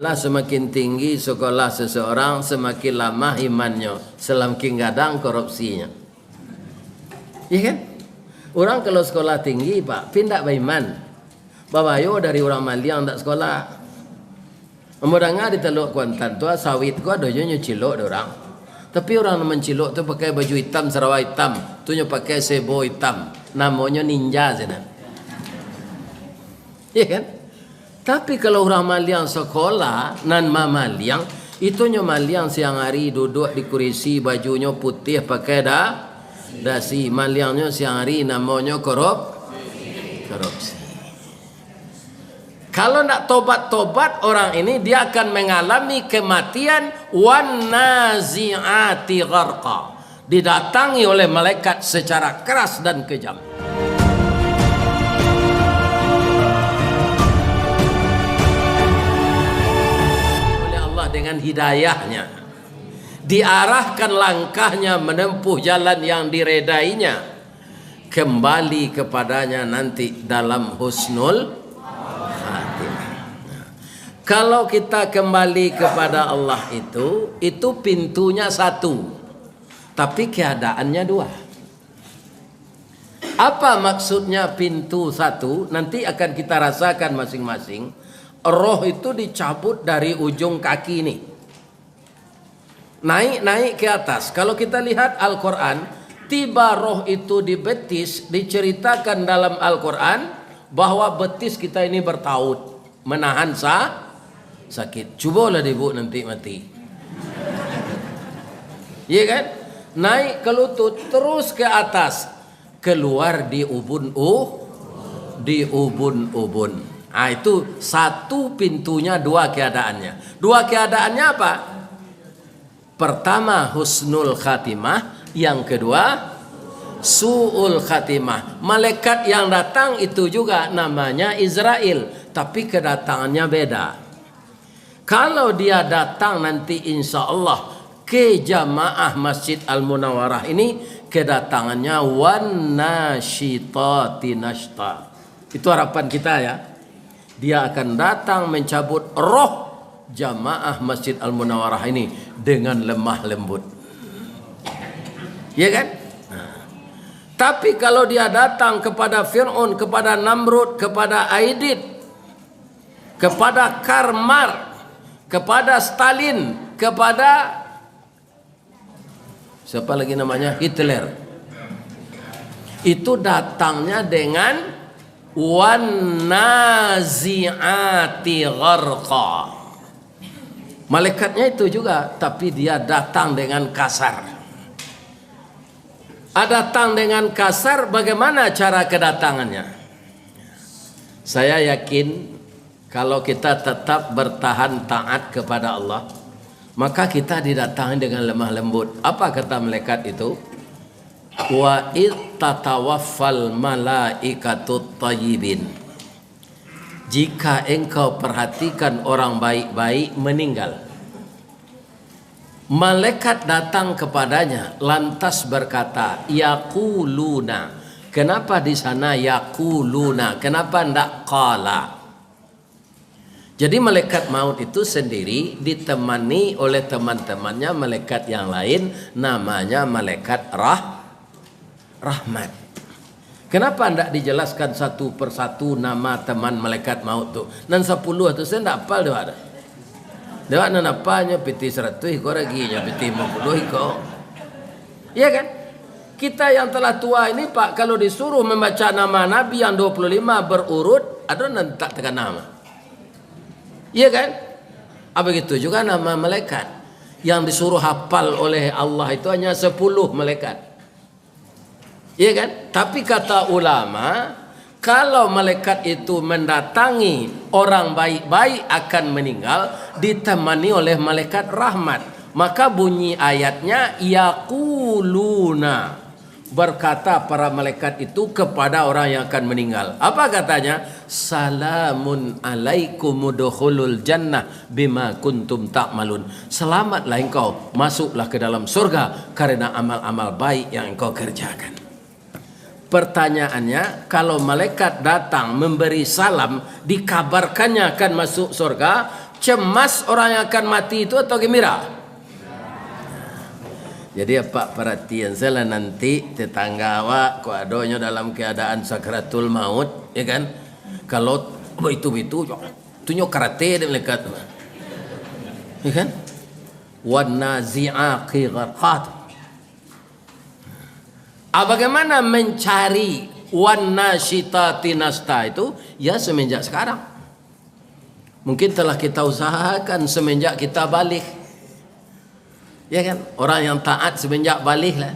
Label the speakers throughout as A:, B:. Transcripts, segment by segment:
A: Lah semakin tinggi sekolah seseorang, semakin lama imannya, semakin gadang korupsinya. Iya kan? Orang kalau sekolah tinggi, Pak, pindah beriman. Babayo dari orang Maliang tak sekolah. Memudangnya di Teluk Kuantan tu sawit gua dojo nyucilok orang. Tapi orang mencilok tu pakai baju hitam, sarawak hitam, tu pakai sebo hitam. Namanya ninja sana. Iya kan? Tapi kalau orang Maliang sekolah nan Maliang, itu Maliang siang hari duduk di kursi, bajunya putih pakai dasi. Maliangnya siang hari namanya korupsi. Kalau nak tobat-tobat orang ini, dia akan mengalami kematian wan nazi'ati gharqa. Didatangi oleh malaikat secara keras dan kejam. Dengan hidayahnya diarahkan langkahnya menempuh jalan yang diredainya, kembali kepadanya nanti dalam husnul khatimah. Kalau kita kembali kepada Allah itu pintunya satu, tapi keadaannya dua. Apa maksudnya pintu satu? Nanti akan kita rasakan masing-masing. Roh itu dicabut dari ujung kaki ini, naik ke atas. Kalau kita lihat Al-Quran, tiba roh itu di betis, diceritakan dalam Al-Quran bahwa betis kita ini bertaut, menahan sakit. Cobalah ibu nanti mati. Iya kan? Naik ke lutut, terus ke atas, keluar di ubun-ubun. Itu satu pintunya, dua keadaannya. Dua keadaannya apa? Pertama husnul khatimah, yang kedua su'ul khatimah. Malaikat yang datang itu juga namanya Israel, tapi kedatangannya beda. Kalau dia datang nanti insya Allah ke jamaah Masjid Al-Munawwarah ini, kedatangannya wan nasyitati nashta. Itu harapan kita ya. Dia akan datang mencabut roh jamaah Masjid Al-Munawwarah ini dengan lemah lembut. Ya kan? Tapi kalau dia datang kepada Fir'aun, kepada Namrud, kepada Aidit, kepada Karmar, kepada Stalin, kepada siapa lagi namanya? Hitler. Itu datangnya dengan wan nazi'ati gharqa. Malaikatnya itu juga, tapi dia datang dengan kasar. Datang dengan kasar, bagaimana cara kedatangannya? Saya yakin kalau kita tetap bertahan taat kepada Allah, maka kita didatangi dengan lemah lembut. Apa kata malaikat itu? Wa tatawaffal malaikatut tayyibin. Jika engkau perhatikan orang baik-baik meninggal, malaikat datang kepadanya lantas berkata yaquluna. Kenapa di sana yaquluna? Kenapa ndak qala? Jadi malaikat maut itu sendiri ditemani oleh teman-temannya malaikat yang lain, namanya malaikat rahmat. Kenapa tidak dijelaskan satu persatu nama teman malaikat maut tu? Nan 10 tu saya tidak hafal dia ada. Dia nan apanya piti 100 iko raginya piti 50 iko. Iya kan? Kita yang telah tua ini Pak, kalau disuruh membaca nama Nabi yang 25 berurut, ada nan tak tekan nama. Iya kan? Begitu juga nama malaikat yang disuruh hafal oleh Allah itu hanya 10 malaikat. Iya kan? Tapi kata ulama, kalau malaikat itu mendatangi orang baik-baik akan meninggal ditemani oleh malaikat rahmat, maka bunyi ayatnya yaquluna, berkata para malaikat itu kepada orang yang akan meninggal. Apa katanya? Salamun alaikum udkhulul jannah bima kuntum ta'malun. Selamatlah engkau, masuklah ke dalam surga karena amal-amal baik yang engkau kerjakan. Pertanyaannya, kalau malaikat datang memberi salam, dikabarkannya akan masuk surga, cemas orang yang akan mati itu atau gembira? Jadi apa perhatian saya nanti tetangga awak kok adanya dalam keadaan sakratul maut, ya kan? Kalau itu tunjuk karate dia melekat, ya kan? Wan nazi'aqi gharqat. Bagaimana mencari wan nasyitati nasta itu? Ya semenjak sekarang. Mungkin telah kita usahakan semenjak kita balik, ya kan? Orang yang taat semenjak balik lah.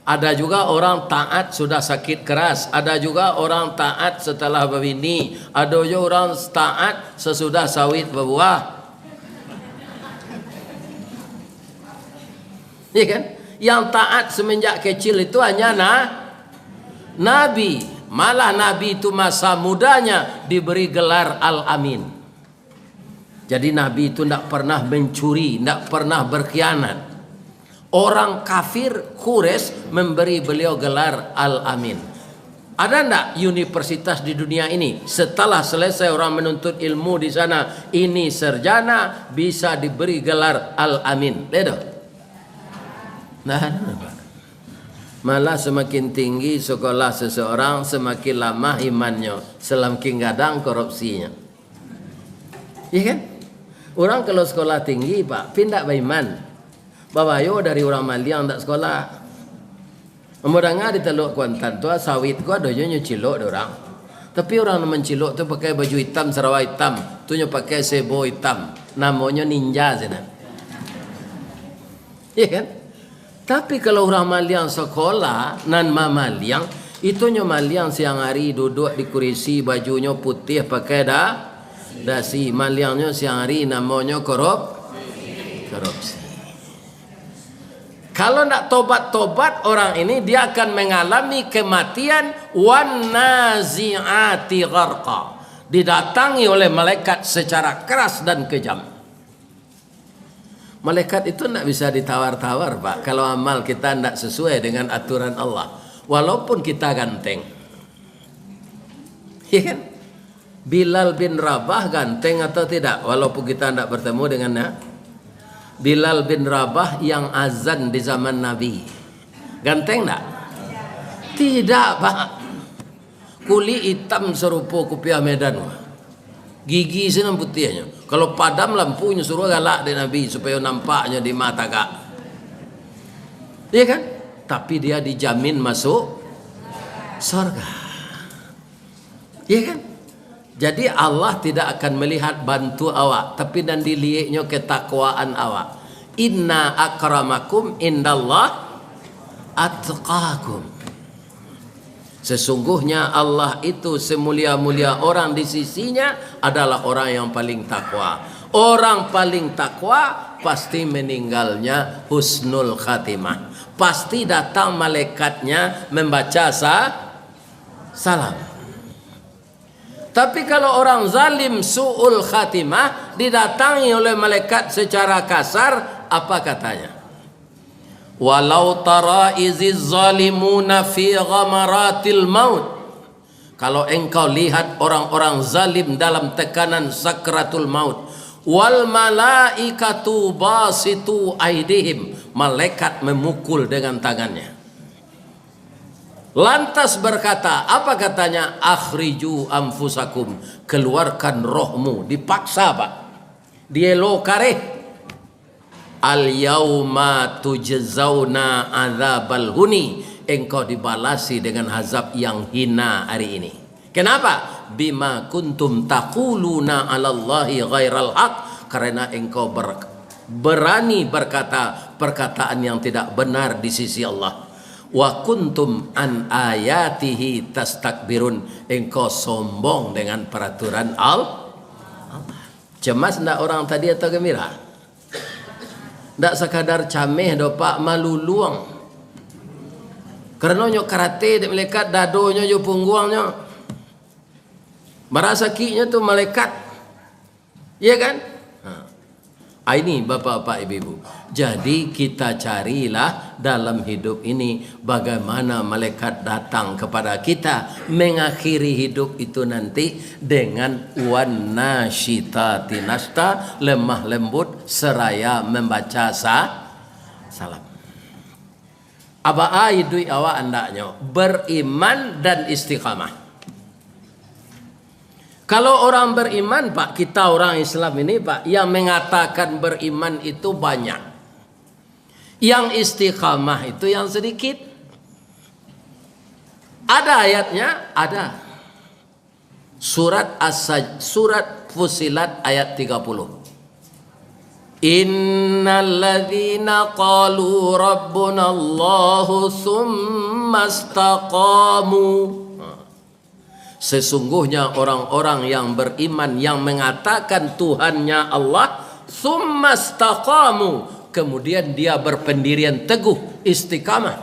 A: Ada juga orang taat sudah sakit keras, ada juga orang taat setelah berbini, ada juga orang taat sesudah sawit berbuah, ya kan? Yang taat semenjak kecil itu hanya Nabi. Malah Nabi itu masa mudanya diberi gelar Al-Amin. Jadi Nabi itu tidak pernah mencuri, tidak pernah berkhianat. Orang kafir Quraisy memberi beliau gelar Al-Amin. Ada tidak universitas di dunia ini setelah selesai orang menuntut ilmu di sana, ini sarjana bisa diberi gelar Al-Amin? Tidak. Nah, malah semakin tinggi sekolah seseorang, semakin lama imannya, semakin gadang korupsinya. Iya kan? Orang kalau sekolah tinggi pak, pindah beriman. Bawayo dari orang Maliang tak sekolah. Memudangnya di Teluk Kuantan tu sawit gua dojo nyucilok orang. Tapi orang mencilok tu pakai baju hitam, sarawak hitam, tu pakai sebo hitam. Namanya ninja sana. Iya kan? Tapi kalau orang Maliang sekolah nan Maliang, itu Maliang siang hari duduk di kursi, bajunya putih pakai dasi. Maliangnya siang hari namanya korupsi. Kalau tidak tobat-tobat orang ini, dia akan mengalami kematian wan nazi'ati gharqa. Didatangi oleh malaikat secara keras dan kejam. Malaikat itu tidak bisa ditawar-tawar pak. Kalau amal kita tidak sesuai dengan aturan Allah, walaupun kita ganteng, ya kan? Bilal bin Rabah ganteng atau tidak? Walaupun kita tidak bertemu dengannya. Bilal bin Rabah yang azan di zaman Nabi, ganteng tak? Tidak pak. Kulit hitam serupa kopiah Medan, gigi senang putihnya. Kalau padam lampunya suruh galak di Nabi supaya nampaknya di mata kak, iya kan? Tapi dia dijamin masuk surga, iya kan? Jadi Allah tidak akan melihat bantu awak, tapi dan dilihatnya ketakwaan awak. Inna akramakum indallah atqakum. Sesungguhnya Allah itu semulia-mulia orang di sisinya adalah orang yang paling takwa. Orang paling takwa pasti meninggalnya husnul khatimah. Pasti datang malaikatnya membaca salam. Tapi kalau orang zalim su'ul khatimah didatangi oleh malaikat secara kasar, apa katanya? Walau tara iziz zalimuna fi ghamaratil maut. Kalau engkau lihat orang-orang zalim dalam tekanan sakratul maut, wal malaikatu basitu aidihim, malaikat memukul dengan tangannya. Lantas berkata, apa katanya? Akhriju anfusakum, keluarkan rohmu. Dipaksa pak, dielokareh. Al yauma tujzauna adzabal huni, engkau dibalasi dengan azab yang hina hari ini. Kenapa? Bima kuntum taquluna 'alallahi ghairal haq, karena engkau berani berkata perkataan yang tidak benar di sisi Allah. Wa kuntum an ayatihi tastakbirun, engkau sombong dengan peraturan Allah. Cemas ndak orang tadi atau gembira? Ndak sekadar cameh do pak, malu luang. Karena nyo karate de malaikat dadonya jo punggungnya. Merasa kinya tu malaikat. Iya kan? Ini bapak-bapak ibu-ibu. Jadi kita carilah dalam hidup ini bagaimana malaikat datang kepada kita mengakhiri hidup itu nanti dengan wan nasyitati nashta, lemah lembut seraya membaca salam. Apa idui awak andaknya beriman dan istiqamah. Kalau orang beriman Pak, kita orang Islam ini Pak, yang mengatakan beriman itu banyak. Yang istiqamah itu yang sedikit. Ada ayatnya? Ada. Surat Surat Fusilat ayat 30. Innalladzina qalu rabbunallahu tsumma istaqamu. Sesungguhnya orang-orang yang beriman yang mengatakan Tuhannya Allah, tsumma istaqamu, kemudian dia berpendirian teguh, istiqamah.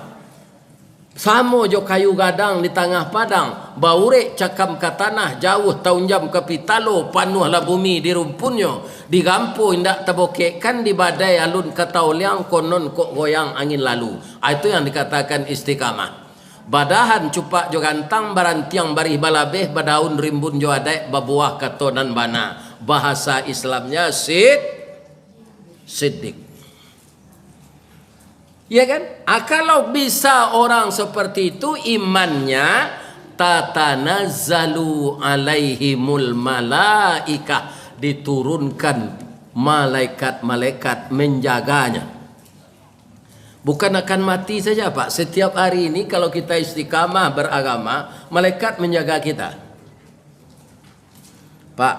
A: Samo jo kayu gadang di tengah padang, baure cakam ke tanah, jauh tahun jam ke pitalo, panuhlah bumi di rumpunnya, di gampo indak tabokekkan di badai alun katauliang konon kok goyang angin lalu. Itu yang dikatakan istiqamah. Badahan cupak jo gantang barantiang barih balabeh badaun rimbun jo adek babuah katonan bana. Bahasa Islamnya siddiq. Ya kan? Kalau bisa orang seperti itu imannya tatanazzalu alaihimul malaikah, diturunkan malaikat-malaikat menjaganya. Bukan akan mati saja Pak. Setiap hari ini kalau kita istiqamah beragama, malaikat menjaga kita. Pak,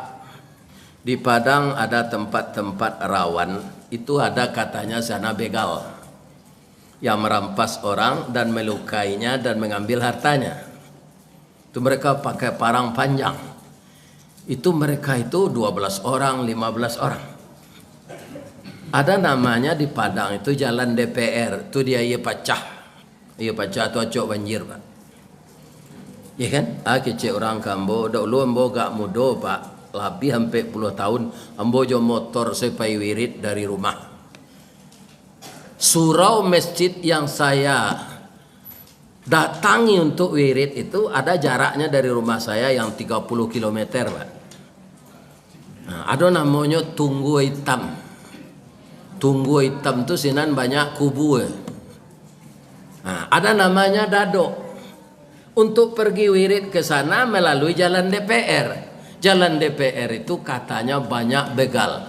A: di Padang ada tempat-tempat rawan. Itu ada katanya sana begal yang merampas orang dan melukainya dan mengambil hartanya. Itu mereka pakai parang panjang. Itu mereka itu 12 orang, 15 orang. Ada namanya di Padang itu jalan DPR. Itu dia pecah. Ia pecah tu acok banjir Pak. Ya kan? Kecil orang kambo. Dahulu ambo gak mudo Pak. Lebih hampir 10 tahun. Ambo jo motor sampai wirid dari rumah. Surau masjid yang saya datangi untuk wirid itu ada jaraknya dari rumah saya yang 30 km Pak. Nah, ada namanya Tunggu Hitam. Tunggu Hitam tu sinan banyak kubu. Nah, ada namanya Dado. Untuk pergi wirid ke sana melalui jalan DPR. Jalan DPR itu katanya banyak begal.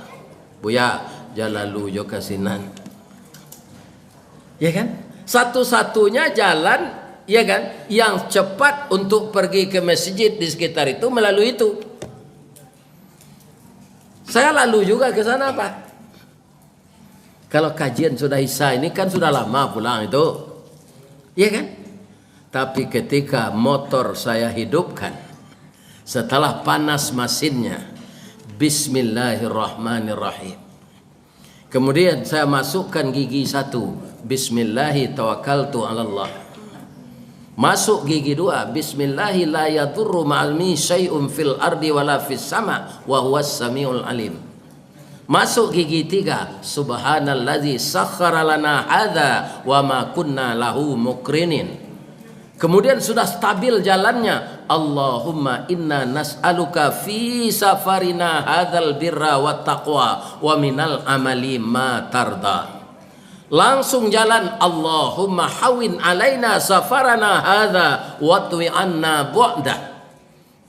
A: Buya, jalan lu jo ke sinan. Ya kan? Satu-satunya jalan, ya kan, yang cepat untuk pergi ke masjid di sekitar itu melalui itu. Saya lalu juga ke sana Pak. Kalau kajian sudah Isya ini kan sudah lama pulang itu. Iya kan? Tapi ketika motor saya hidupkan, setelah panas mesinnya, Bismillahirrahmanirrahim. Kemudian saya masukkan gigi 1, Bismillahi tawakkaltu 'alallah. Masuk gigi 2, Bismillahi la yadurru ma'almi syai'un fil ardi wala fis sama wa huwas samiul alim. Masuk gigi 3, Subhanallazi sakhkhara lana hadza wa ma kunna lahu muqrinin. Kemudian sudah stabil jalannya, Allahumma inna nas'aluka fi safarina hadzal birra wat taqwa wa minal amali ma tarda. Langsung jalan, Allahumma hawin alaina safarana hadza wa tu'i anna bu'dah.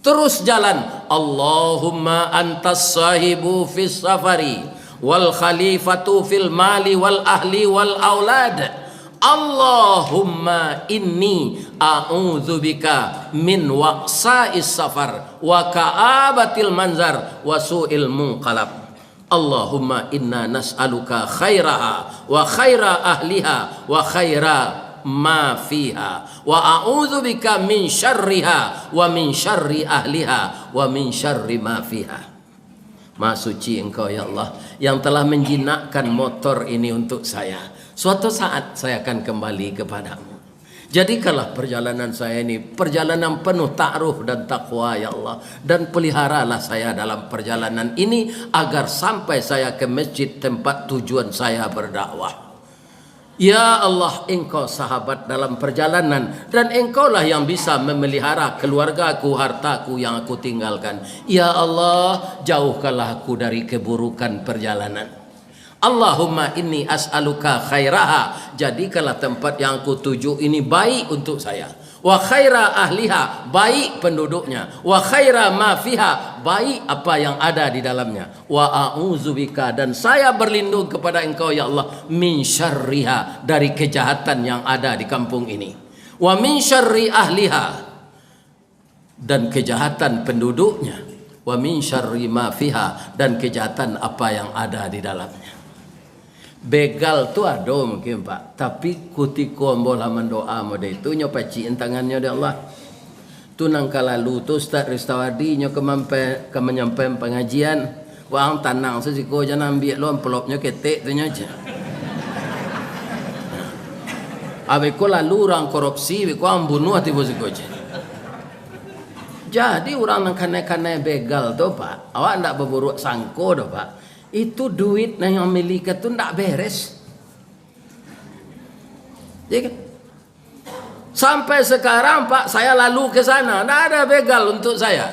A: Terus jalan, Allahumma antas sahibu fis safari wal khalifatu fil mali wal ahli wal aulad. Allahumma inni a'udzubika min waqsa'is safar wa ka'abatil manzar wa su'il munqalab. Allahumma inna nas'aluka khairaha wa khaira ahliha wa khaira ma fiha wa a'udzubika min syarriha wa min syarri ahliha wa min syarri ma fiha. Maha suci Engkau ya Allah yang telah menjinakkan motor ini untuk saya. Suatu saat saya akan kembali kepadamu. Jadikanlah perjalanan saya ini perjalanan penuh ta'aruf dan taqwa ya Allah, dan peliharalah saya dalam perjalanan ini agar sampai saya ke masjid tempat tujuan saya berdakwah. Ya Allah, Engkau sahabat dalam perjalanan, dan Engkaulah yang bisa memelihara keluargaku, hartaku yang aku tinggalkan. Ya Allah, jauhkanlah aku dari keburukan perjalanan. Allahumma inni as'aluka khairaha, jadikanlah tempat yang aku tuju ini baik untuk saya. Wa khaira ahliha, baik penduduknya. Wa khaira ma fiha, baik apa yang ada di dalamnya. Wa a'udzubika, dan saya berlindung kepada Engkau ya Allah, min syarriha, dari kejahatan yang ada di kampung ini. Wa min syarri ahliha, dan kejahatan penduduknya. Wa min syarri ma fiha, dan kejahatan apa yang ada di dalamnya. Begal tu ada mungkin Pak, tapi kutiku ambolah mendoa mode itu nyopaciin tangannya di Allah. Tu nangka lalu tu Ustaz Ristawadi nyo kemenyampaian pengajian, wang tanang sesiko jangan ambil lo envelopnya ketek tu aja. Abeko lalu orang korupsi, beko bunuh hati bosiko aja. Jadi orang nang kane-kane begal tu Pak, awak ndak berburuk sangko tu Pak. Itu duit yang miliki itu tidak beres. Ya kan? Sampai sekarang Pak, saya lalu ke sana, tidak ada begal untuk saya.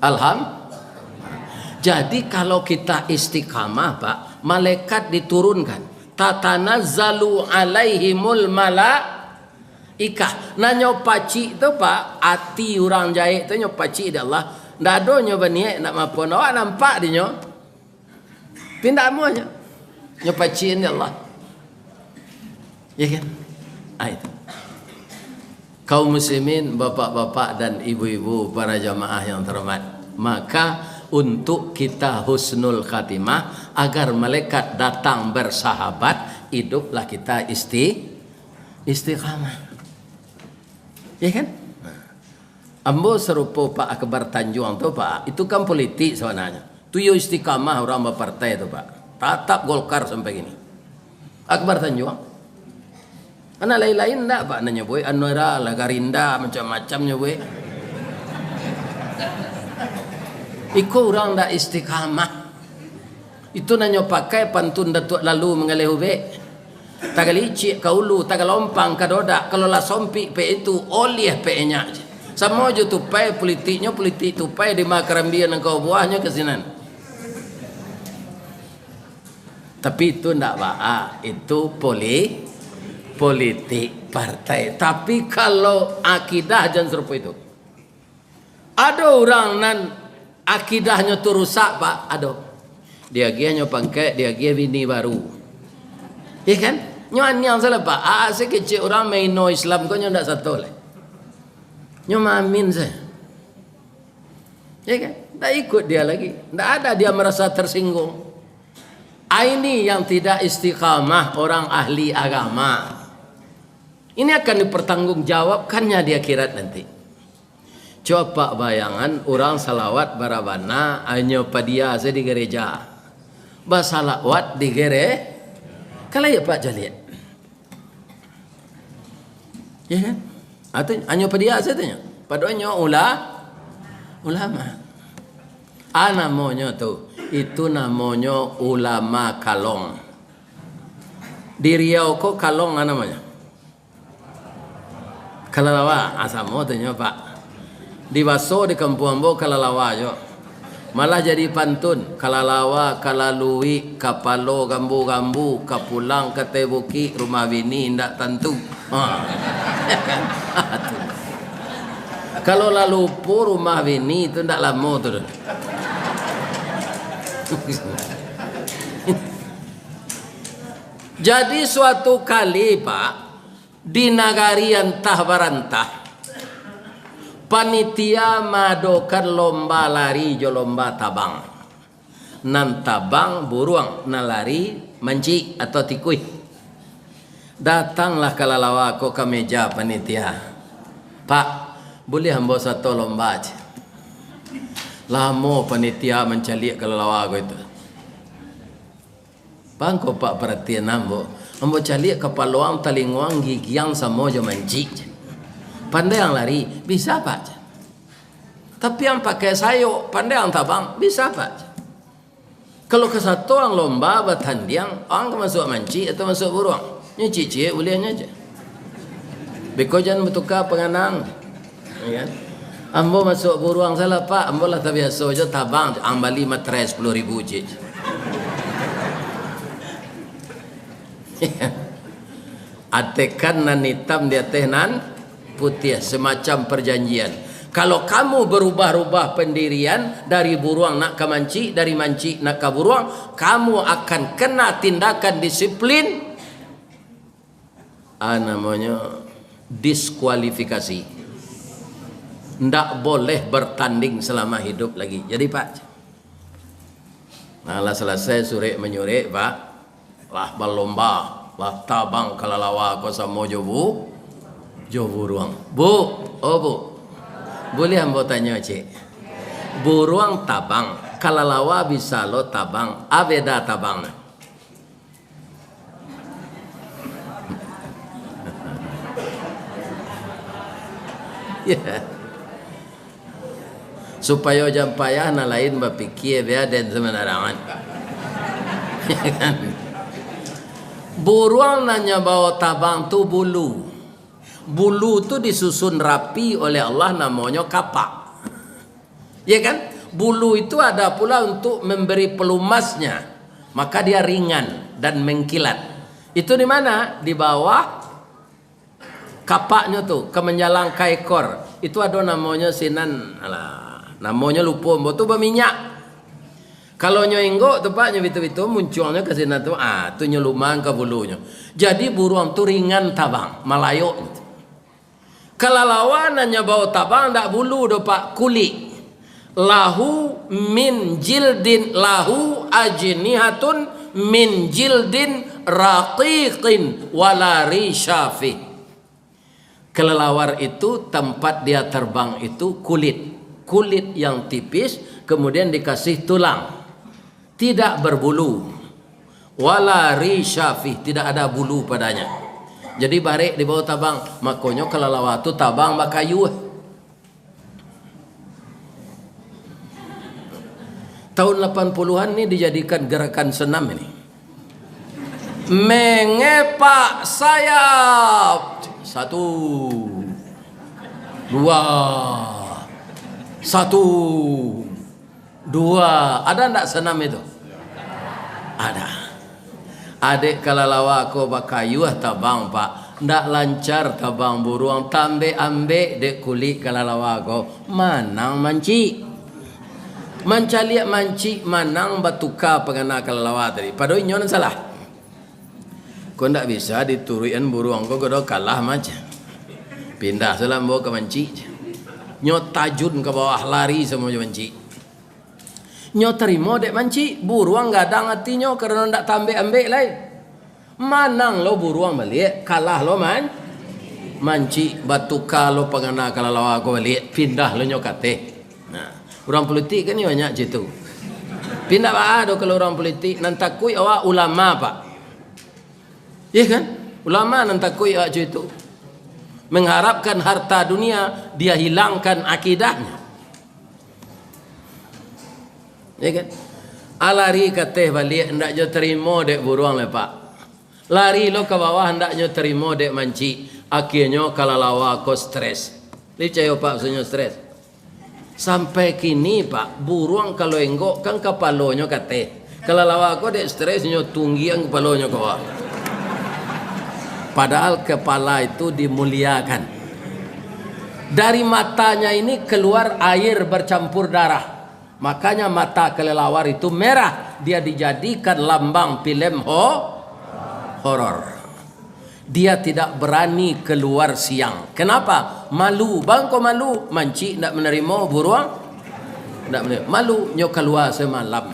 A: Alhamdulillah. Jadi kalau kita istiqamah Pak, malaikat diturunkan. Tatanazzalu alaihimul malaikah. Nah nyopaci itu Pak, hati orang jahit itu nyopaci di Allah. Ndak ada nyoba niat nak mampun. Awak nampak dia nyo. Pindah muanya. Nyopaciin ya Allah. Ya kan? Itu. Kaum muslimin, bapak-bapak dan ibu-ibu, para jamaah yang terhormat. Maka untuk kita husnul khatimah, agar malaikat datang bersahabat, hiduplah kita istiqamah. Ya kan? Ambo serupa Pak Akbar Tanjung tu Pak, itu kan politik sebenarnya. Tu yo istiqamah orang berpartai tu Pak. Tatap Golkar sampai gini. Akbar Tanjung. Anak lain-lain enggak Pak nanya boy, Anwara, Lagarinda, macam-macamnya boy. Iko orang ndak istiqamah. Itu nanya pakai pantun Datuk lalu mengalih ube. Tagalicik kaulu, tagalompang kadodak, kalau la sompi pe itu oleh pe nya. Sama aja tupai politiknya, politik tupai di makarambian engkau buahnya kesinan. Tapi itu ndak baik, itu politik partai. Tapi kalau akidah jangan serupa itu. Ada orang nan akidahnya tu rusak Pak, ada. Dia hanya pakai, dia bini baru. Ya kan? Nyoan yang salah Pak. Sekecil orang main no Islam kau ndak satu lah. Nyoma amin saya. Ya kan? Tak ikut dia lagi. Tak ada dia merasa tersinggung. Ini yang tidak istiqamah orang ahli agama. Ini akan dipertanggungjawabkannya di akhirat nanti. Coba bayangan orang salawat barabana hanya padia di gereja. Basalawat di gereja. Kalau ya Pak Jaliat. Ya kan? Atau hanya pada dia tanya. Padanya ulama. Namanya tu. Itu namanya ulama kalong. Di Riau kok kalong namanya? Kalalawa. Asamo tanya Pak. Di Baso di kampung Ambo kalalawa jo. Malah jadi pantun. Kalalawa, kalalui, kapalo, gambu-gambu, kapulang, katebuki, rumah bini, ndak tentu. Kalau lalu pur rumah bini itu ndak lama tu. Jadi suatu kali Pak, di nagari entah barantah, panitia madokan lomba lari jo lomba tabang. Nan tabang buruang, nan lari manci atau tikui. Datanglah kalalawa ko ke meja panitia. Pak, boleh hamba satu lomba aja. Lama panitia mencalik kalalawa ko itu. Bangko Pak perhatian hamba. Ambo calik kepaluang talinguang gigiang samo jo manci. Pandai yang lari bisa pak. Tapi yang pakai sayuk pandai yang tabang bisa pak. Kalau ke satu orang lomba bertanding, orang masuk manci atau masuk burung, nyuci bolehnya aja. Beko jangan bertukar penganang, ya. Ambo masuk burung salah pak, ambo lah tak biasa aja tabang, ambali matrai 10.000 cik. Atekan nan hitam di atas nan putih, semacam perjanjian. Kalau kamu berubah-ubah pendirian dari buruang nak ke manci, dari manci nak ke buruang, kamu akan kena tindakan disiplin, namanya diskualifikasi. Ndak boleh bertanding selama hidup lagi. Jadi pak, nah lah selesai sore menyore pak, lah berlomba, lah tabang kalalawa ko samo jo buruang. Bu, oh bu. Boleh ambo tanya cik, buruang tabang, kalalawa bisa lo tabang, abeda tabang. Yeah. Supaya jam payah na lain berpikir dia dan semenarangan. Buruang nanya bawa tabang tu bulu. Bulu tu disusun rapi oleh Allah, namanya kapak. Ya kan? Bulu itu ada pula untuk memberi pelumasnya. Maka dia ringan dan mengkilat. Itu di mana? Di bawah kapaknya tu, kemenjalang ke ekor. Itu ada namanya sinan, namanya lupa, itu berminyak. Kalau nyoenggo tepatnya itu munculnya ke sinan tu, tu nyelumang ke bulunya. Jadi buruang tu ringan tabang, malayok. Kalau lawanannya bawa tabang tak bulu do pak, kulit. Lahu min jildin, lahu ajnihatun min jildin raqiqin wala rishafi. Kelelawar itu tempat dia terbang itu kulit yang tipis, kemudian dikasih tulang, tidak berbulu, wala rishafi, tidak ada bulu padanya. Jadi barik di bawah tabang, makanya kelelawar itu tabang bakayu. Tahun 80-an ini dijadikan gerakan senam ini. Mengepak sayap. 1, 2, 1, 2. Ada enggak senam itu? Ada. Adik kelelawar ko bakayu tabang pak, ndak lancar tabang buruang, tambe ambek dek kulit kelelawar ko manang manci. Mancaliak manci manang batuka pengana kelelawar tadi. Padahal nyon salah. Kau ndak bisa dituruin buruang ko godo kalah macam. Pindah selambo ke manci. Nyot tajun ke bawah lari semua manci. Nyo terima dek manci, buruang gadang hatinya karena ndak tambah ambek lain. Manang lo buruang balik, kalah lo manci batuka lo pengana kalalawa ko balik, pindah lo nyokate. Nah, orang politik kan banyak gitu. Pindah pak do kalau orang politik nantakui awak ulama pak. Iya kan? Ulama nantakui awak itu. Mengharapkan harta dunia, dia hilangkan akidahnya. Ya kan? Alari kateh balik hendak jo terima dek buruang le pak. Lari lo ke bawah hendak jo terima dek manci. Akhirnya kalalawa ko stres. Licayo pak sunyo stres. Sampai kini pak, buruang kalau enggok kan kepalonyo kateh. Kalalawa ko dek stres nyo tunggi ang kepalonyo ko. Padahal kepala itu dimuliakan. Dari matanya ini keluar air bercampur darah. Makanya mata kelelawar itu merah. Dia dijadikan lambang film horor. Dia tidak berani keluar siang. Kenapa? Malu. Bang kau malu. Manci nak menerima buruang? Nak menerima. Malu nyo keluar semalam.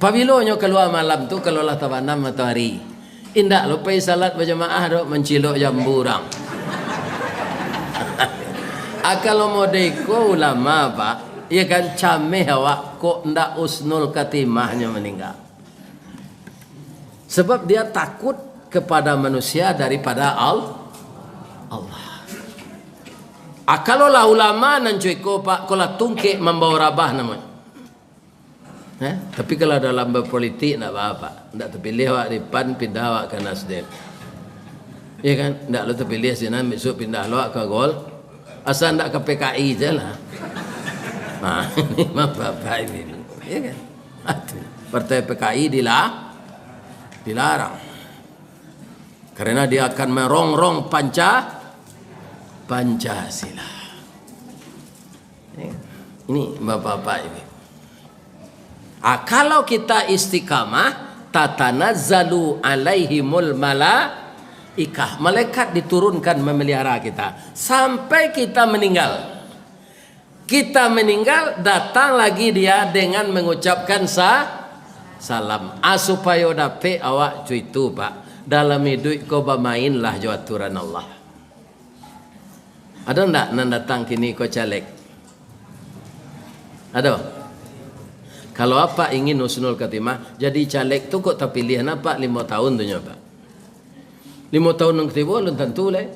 A: Pabilo nyo keluar malam tu kalau lah tabanam matahari. Indak lupa salat berjamaah dok mencilok jamburang. Kalau modeko ulama pak, ia kan cameh awak kok ndak usnul katimahnya meninggal. Sebab dia takut kepada manusia daripada Allah. Kalau lah ulama nan cuy ko pak kola tungke membawa rabah namanya. Tapi kalau dalam berpolitik nak apa? Ndak terpilih awak di PAN pindah awak ke Nasdem. Ya kan? Ndak lo terpilih sini besok pindah awak ke Gol. Asal ndak ke PKI je lah. Ini mah bapak ini. Ya kan? Partai PKI dilarang. Karena dia akan merongrong Pancasila. Ini bapak-bapak ini. Kalau kita istiqamah, tatanazzalu alaihimul malaikah. Malaikat diturunkan memelihara kita sampai kita meninggal. Kita meninggal, datang lagi dia dengan mengucapkan salam. Supaya dapat awak cuitu pak. Dalam hidup kau bermainlah jo aturan Allah. Ada ndak nan datang kini kau caleg? Ada? Kalau apa ingin husnul khatimah, jadi caleg tu kok terpilih apa 5 tahun tu nyoba. 5 tahun yang ketiga belum tentu leh.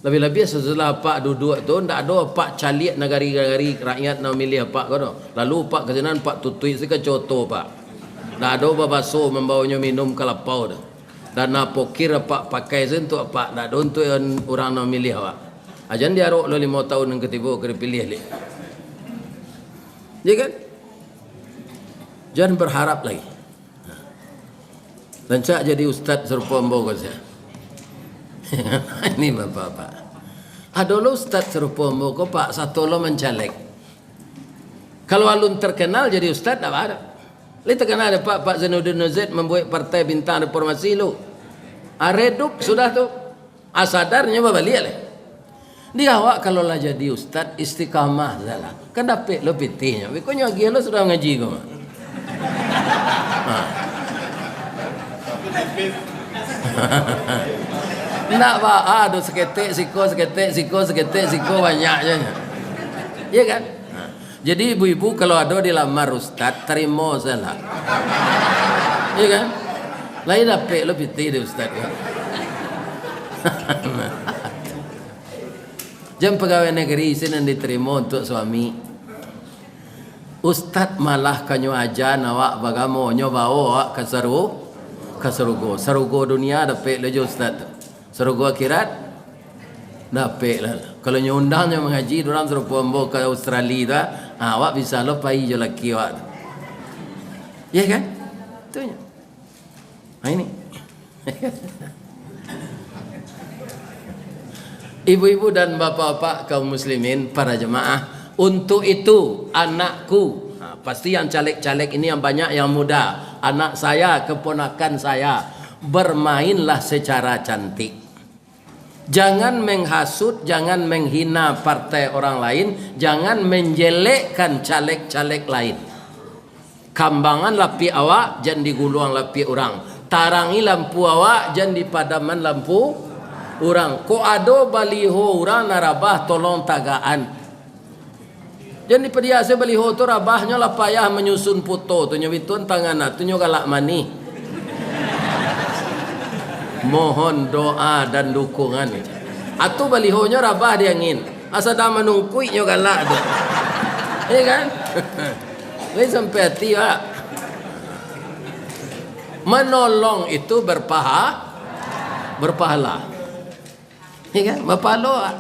A: Lebih-lebih setelah apa duduk tu ndak ada apa caleg negari-negari rakyat nak milih apa kau tu. Lalu pak kesenan pak tutui sika contoh pak. Ndak ada babaso membawanya minum kelapau tu. Dan nak pokir apa pakai sentu apa ndak ada untuk orang nak milih awak. Ajan dia rok lo 5 tahun yang ketiga kena pilih leh. Ya kan? Jangan berharap lagi. Dan cak jadi ustaz serupa mbok saya. Ini bapak-bapak. Ada lo ustaz serupa mbok pak satu lo mencalek. Kalau alun terkenal jadi ustaz tak ada. Li terkenal ada Pak Zainuddin Nuzid membuat partai bintang reformasi lo. Redup sudah tu. Sadarnya balik leh. Dia awak kalau lah jadi ustaz istiqamah salah. Kan dapat lo pitihnya. Bikonya lagi lo sudah ngaji kau. Nak pak, aduh seketik siko banyak je. Iya kan? Jadi ibu-ibu kalau ada dilamar ustaz terima salah. Iya kan? Lain dapat lo pitih di ustaz kan. Jam pegawai negeri sini diterima untuk suami. Ustaz malah kanyo aja nawak bagamo nyoba awak ke sarugo dunia dapat lejo ustaz. Sarugo akhirat dapat lah. Kalau nyundangnya mengaji orang suruh pombo ke Australia dah, awak bisa lo pai je laki awak. Ya kan? Tu nya. Ini. Ibu-ibu dan bapak-bapak kaum muslimin, para jemaah, untuk itu anakku, pasti yang caleg-caleg ini yang banyak yang muda, anak saya, keponakan saya, bermainlah secara cantik. Jangan menghasut, jangan menghina partai orang lain, jangan menjelekkan caleg-caleg lain. Kambangan lapi awak, jangan diguluang lapi orang. Tarangi lampu awak, jangan dipadaman lampu orang. Ko ado baliho orang narabah tolong tagaan. Jadi pediase baliho tu rabahnya lah payah menyusun foto tu nyawitun tangan tu galak mani. Mohon doa dan dukungan. Atu balihonya rabah dia ngin. Asa dah menungkui nyo galak tu. Iya kan? Ini sampai hati pak. Menolong itu berpahala. Ya kan? Berpahala.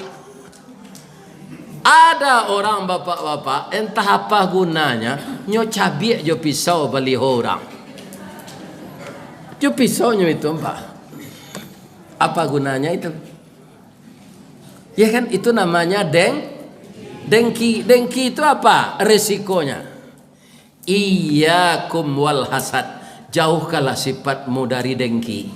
A: Ada orang bapak-bapak entah apa gunanya nyo cabik jo pisau baliho orang. Jo pisaunya itu pak. Apa gunanya itu? Ya kan itu namanya dengki. Dengki itu apa? Resikonya. Iyyakum wal hasad. Jauhkanlah sifatmu dari dengki.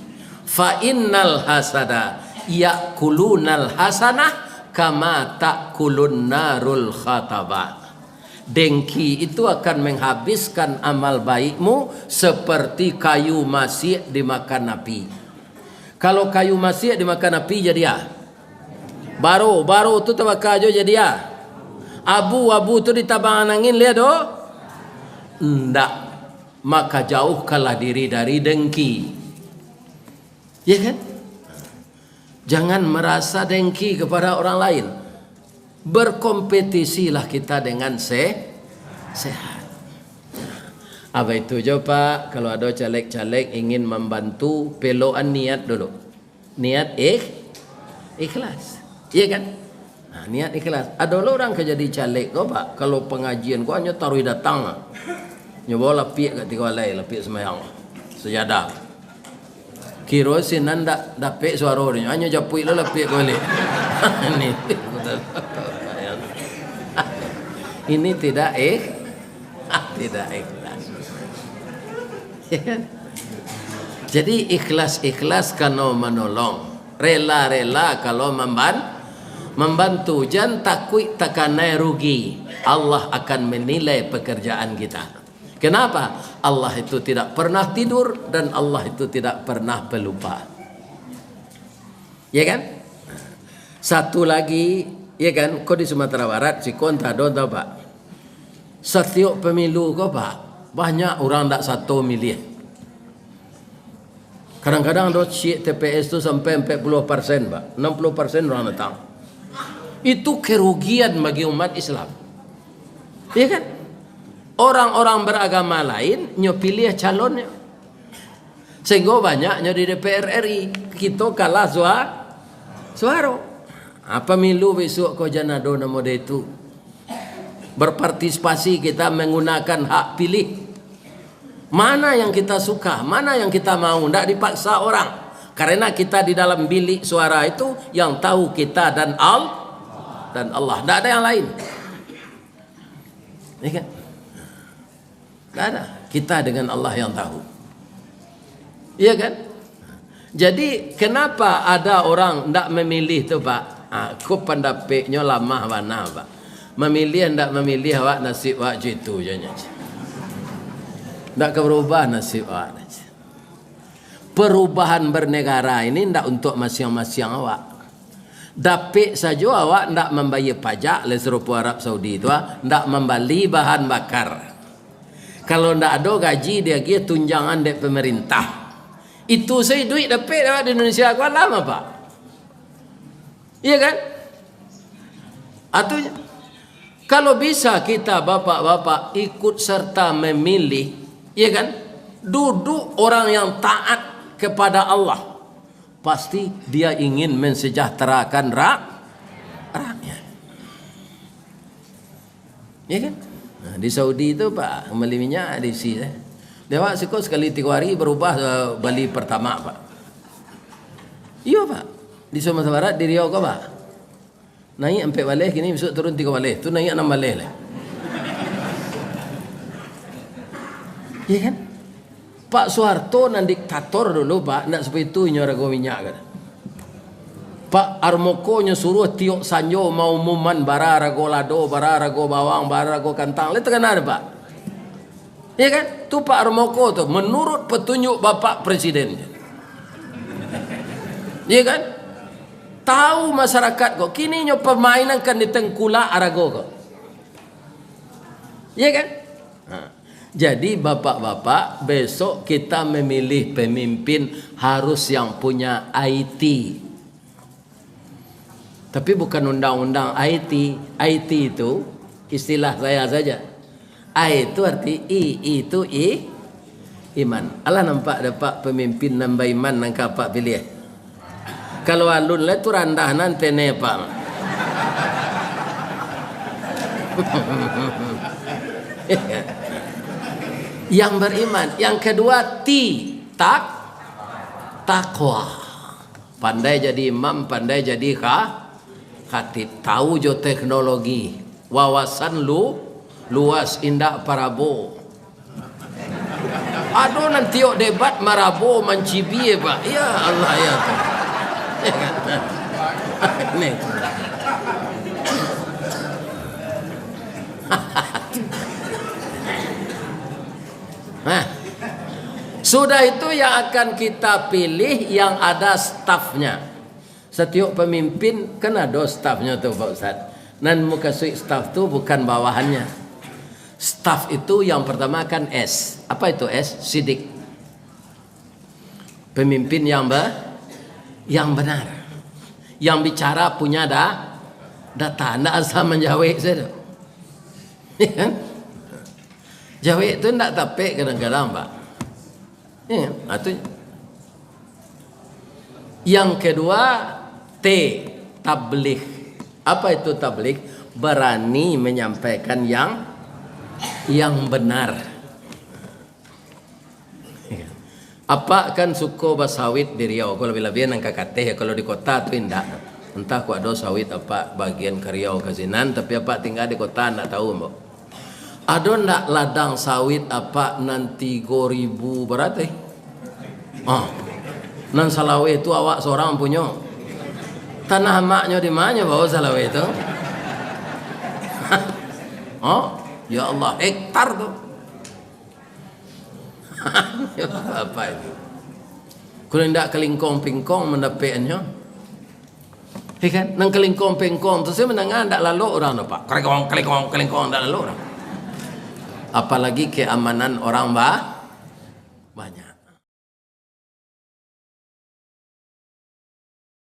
A: Fa innal hasada yakulunal hasanah kama takulun narul khatabah. Dengki itu akan menghabiskan amal baikmu seperti kayu masih dimakan api. Kalau kayu masih dimakan api jadi ya. Baro tu terbakar jadi ya. Abu tu ditabang angin lihat do. Ndak. Maka jauhkanlah diri dari dengki. Ya kan? Jangan merasa dengki kepada orang lain. Berkompetisilah kita dengan sehat. Apa itu jo Pak? Kalau ada caleg-caleg ingin membantu, peloan niat dulu. Niat ikhlas. Iya kan? Nah, niat ikhlas. Ada orang kejadi caleg kau Pak. Kalau pengajian kau hanya taruh datang. Nyoba lapik kat tiga walai, lapik semayang. Sejadah. Kira sinan dak dapik suara dia. Hanya japui lah lapik kau balik. Ini tidak tidak ikhlas. Jadi ikhlas kalau menolong, rela kalau membantu. Jangan takut takanai rugi. Allah akan menilai pekerjaan kita. Kenapa? Allah itu tidak pernah tidur dan Allah itu tidak pernah pelupa. Ya kan? Satu lagi, ya kan? Kau di Sumatera Barat, si konta tahu Pak. Setiap pemilu kau Pak, banyak orang tak satu milih. Kadang-kadang dot syik TPS tu sampai 40% Pak, 60% orang datang. Itu kerugian bagi umat Islam. Ya kan? Orang-orang beragama lain nyo pilih calonnya. Sehingga banyaknya di DPR RI kita kalah suara. Apa milu besok kau janado nama dia itu? Berpartisipasi kita menggunakan hak pilih. Mana yang kita suka, mana yang kita mau, tidak dipaksa orang. Karena kita di dalam bilik suara itu yang tahu kita dan Allah, tidak ada yang lain. Ya kan? Tidak ada. Kita dengan Allah yang tahu. Iya kan? Jadi kenapa ada orang tidak memilih tu Pak? Aku pendapatnya lama mana Pak? Memilih tidak memilih awak nasib awak jitu je. Tidak berubah nasib awak. Perubahan bernegara ini tidak untuk masing-masing awak. Dapik saja awak tidak membayar pajak le serupa Arab Saudi itu, tidak membeli bahan bakar. Kalau tidak ada gaji dia kira tunjangan dari pemerintah. Itu saya duit dapik di Indonesia kuat lama Pak. Iya kan? Artinya kalau bisa kita bapak-bapak ikut serta memilih, iya kan? Duduk orang yang taat kepada Allah, pasti dia ingin mensejahterakan rakyat. Iya kan? Nah, di Saudi itu Pak, beli minyak di sini. Dewa sikut sekali 3 hari berubah beli pertama Pak. Iya Pak. Di Sumatera Barat di Riau kau Pak. Naik 4 balai kini besok turun 3 balai. Tu naik 6 balai lah. Iya kan? Pak Soeharto nan diktator dulu Pak, nak seperti itu nyorago minyak kan. Pak Armoko nya suruh tiok sanjo mau umuman bara rago lado, bara rago bawang, bara rago kantang. Lihat kan ada Pak. Iya kan? Tu Pak Armoko tu menurut petunjuk Bapak Presiden. Iya kan? Tahu masyarakat kok kini nyo permainan kan di tengkula arago kok. Iya kan? Nah, jadi bapak-bapak besok kita memilih pemimpin harus yang punya IT. Tapi bukan undang-undang IT. IT itu istilah saya saja. I itu arti I itu iman. Allah nampak dapat pemimpin nambah iman nangka pak pilih. Kalau alun lah tu randah nanti Nepal. Yang beriman. Yang kedua takwa. Pandai jadi imam, pandai jadi khatib. Tahu jo teknologi. Wawasan luas indah parabo. Aduh nanti debat marabo mancibi Pak. Ya Allah ya Tuhan. Nih. Nah, sudah itu yang akan kita pilih yang ada stafnya. Setiap pemimpin kan ada stafnya tuh Pak Ustaz. Dan muka suik staf itu bukan bawahannya. Staf itu yang pertama kan S. Apa itu S? Sidik. Pemimpin yang yang benar. Yang bicara punya data, tidak asal menjawab saja. Ya kan? Jawab itu tidak tapik kadang-kadang, Pak. Ya, itu. Yang kedua, tabligh. Apa itu tabligh? Berani menyampaikan yang benar. Apa kan suko basawit di Riau? Kalau lebih-lebih nang kakateh, kalau di kota tu indah. Entah ku ada sawit apa bagian ke Riau ke Zinan, tapi apa tinggal di kota ndak tahu, Mbak. Ada ndak ladang sawit apa nanti 3.000 berarti? Nan Salawe itu awak seorang punya. Tanah maknya di mana bawa Salawe itu? Ya Allah, hektar tuh. Apa itu? Kalau tidak kelingkong-pingkong mendapatnya, kan? Nang kelingkong-pingkong tu saya mendengar tidak lalu orang tu, Pak. Kelingkong tidak lalu orang. Apalagi keamanan orang banyak.